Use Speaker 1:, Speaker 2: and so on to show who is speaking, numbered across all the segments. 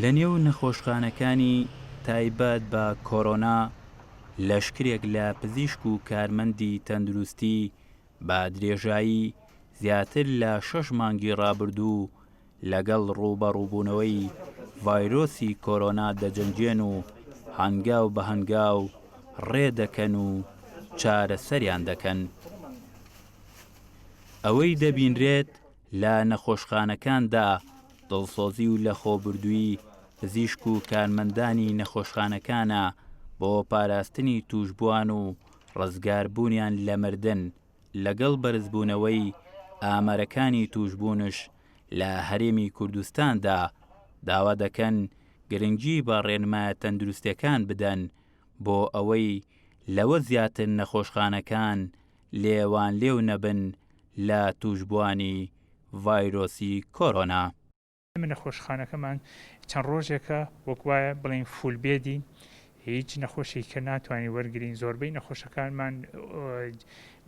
Speaker 1: لە نێو نەخۆشخانەکانی تایبەت بە کۆرۆنا لەشکرێک لە پزیشک و کارمەندی تەندروستی با درێژایی زیاتر لە 6 مانگی ڕابردوو لەگەڵ ڕوبەڕووبوونەوەی ڤایرۆسی کۆرۆنا دەجەنگێن و هەنگاو بە هەنگاو ڕێدەکەن و چارەسەریان دەکەن. ئەوەی دەبینرێت لە نەخۆشخانەکاندا دڵسۆزی و لەخۆبردووی پزیشک و کارمەندانی نەخۆشخانەکانە بۆ پاراستنی توشبووان و ڕزگاربوونیان لە مردن لەگەڵ بەرزبوونەوەی ئامارەکانی توشبوونش لە هەرێمی کوردستاندا داوا دەکەن گرنگی بە ڕێنمایە تەندروستیەکان بدەن بۆ ئەوەی لەوە زیاتر نەخۆشخانەکان لێوان لێو نەبن لە توشبوانی ڤایرۆسی کۆرۆنا.
Speaker 2: من نەخۆشخانەکەمان چەند ڕۆژێکە وەکوایە بڵین فولبێدی هیچ نەخۆشی کە ناتوانین وەرگین. زۆربەی نەخۆشەکانمان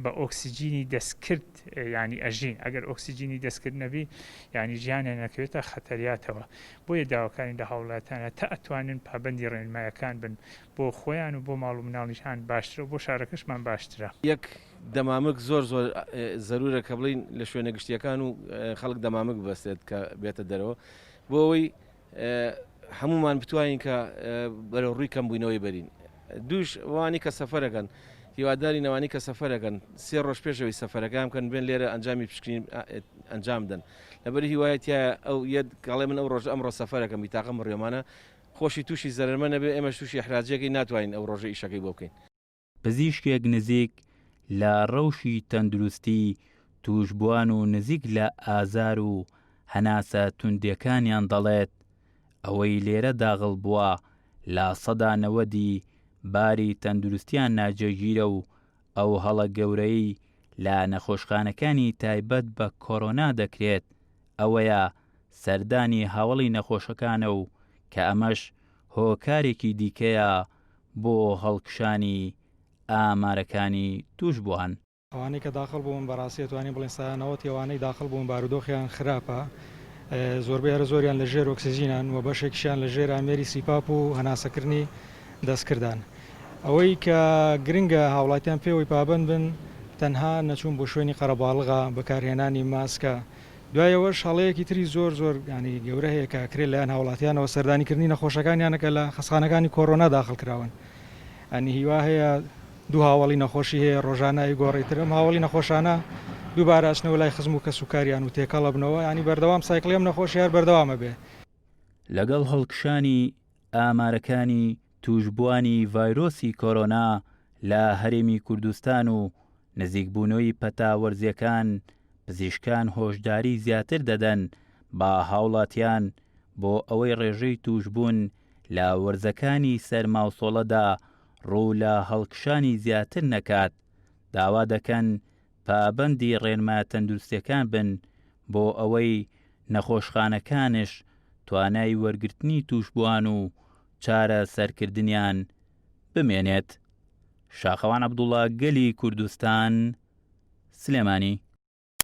Speaker 2: بە ئۆکسیجینی دەستکرد ینی ئەژین. ئەگەر ئۆکسیجینی دەستکرد نەبی ینی ژیانە نەکەوێتە خەتەریاتەوە. بۆیە داواکانی لە هاوڵاتیانە تا ئەتوانن پابەندی ڕێنمایەکان بن بۆ خۆیان و بۆ ماڵ و مناڵیشان باشترە و بۆ شارەکەشمان باشترە.
Speaker 3: یەک دەمامک زۆر زەرورە کە بڵین لە شوێنە گشتیەکان و خەڵک دەمامک بەستێت کە بێتە دەرەوە بۆ ئەوەی هەمومان بتوانین کە بەرەو ڕووی کەمبوونەوەی بەرین. دووش وانی کە سەفەرەکەن هیواداری نەوانی کە سەفەرەکەن 3 ڕۆژ پێشەوەی سەفەرەکان بکەن بێن لێرە ئەنجامی پشکنین ئەنجام بدەن. لەبەر هیوایەتە ئەو کاڵێ من ئەو ڕۆژ ئەمڕۆ سەفەرەکەم بیتاقەم ڕێمانە خۆشی تووشی زەرمە نەبێ ئێمە تووشی حراجەکەی ناتوانین ئەو ڕۆژە ئیشەکەی بۆ بکەین.
Speaker 1: پزیشکێک نزیک لە ڕەوشی تەندروستی توشبووان و نزیک لە ئازار و هەناسە توندەکانیان دەڵێت ئەوەی لێرە داغڵ بووە لە سەدا 90 باری تەندروستیان ناجێگیرە و ئەو هەڵە گەورەی لە نەخۆشخانەکانی تایبەت بە کۆرۆنا دەکرێت ئەوەیە سەردانی هاوڵی نەخۆشەکانە و کە ئەمەش هۆکارێکی دیکەیە بۆ هەڵکشانی ئامارەکانی توشبووان.
Speaker 4: ئەوانەی کە داخل بوون بەڕاستی توانین بڵێن سایانەوەی ئەوانەی داخل بوون بارودۆخیان خراپە، زۆربەی هەرە زۆریان لە ژێر ئۆکسیژینان و بەشێکیشیان لە ژێر ئامێری سیپاپ و هەناسەکردنی دەستکردان. ئەوەی کە گرنگە هاوڵاتیان پێوەی پابند بن تەنها نەچوون بۆ شوێنی قەرەباڵغا بەکارهێنانی ماسکە. دوایەوە شەڵەیەکی تری زۆر ینی گەورە هەیە کە کرێت لایەن هاوڵاتیانەوە سەردانیکردنی نەخۆشەکانیانەکە لە خەسخانەکانی کۆرۆنا داخل کراون. ئەنی هیوا هەیە دوو هاوڵی نەخۆشی هەیە ڕۆژانایی گۆڕیترم هاوڵی نەخۆشانە دووبارە ئاچنەوە لای خزم و کەسوکاریان و تێکەڵە بنەوە ینی بەردەوام سایکلێم نەخۆشی هەر بەردەوامە بێ.
Speaker 1: لەگەڵ هەڵکشانی ئامارەکانی توشبوانی ڤایرۆسی کۆرۆنا لە هەرێمی کوردستان و نزیکبوونەوەی پەتاوەرزیەکان پزیشکان هۆشداری زیاتر دەدەن بە هاوڵاتیان بۆ ئەوەی ڕێژەی توشبوون لە وەرزەکانی سەرماوسۆڵەدا ڕوو لە هەڵکشانی زیاتر نەکات. داوا دەکەن پابەندی ڕێنمایە تەندروستیەکان بن بۆ ئەوەی نەخۆشخانەکانش توانای وەرگرتنی توشبووان و چارە سەرکردنیان بمێنێت. شاخەوان عەبدوڵڵا، گەلی کوردستان، سلێمانی.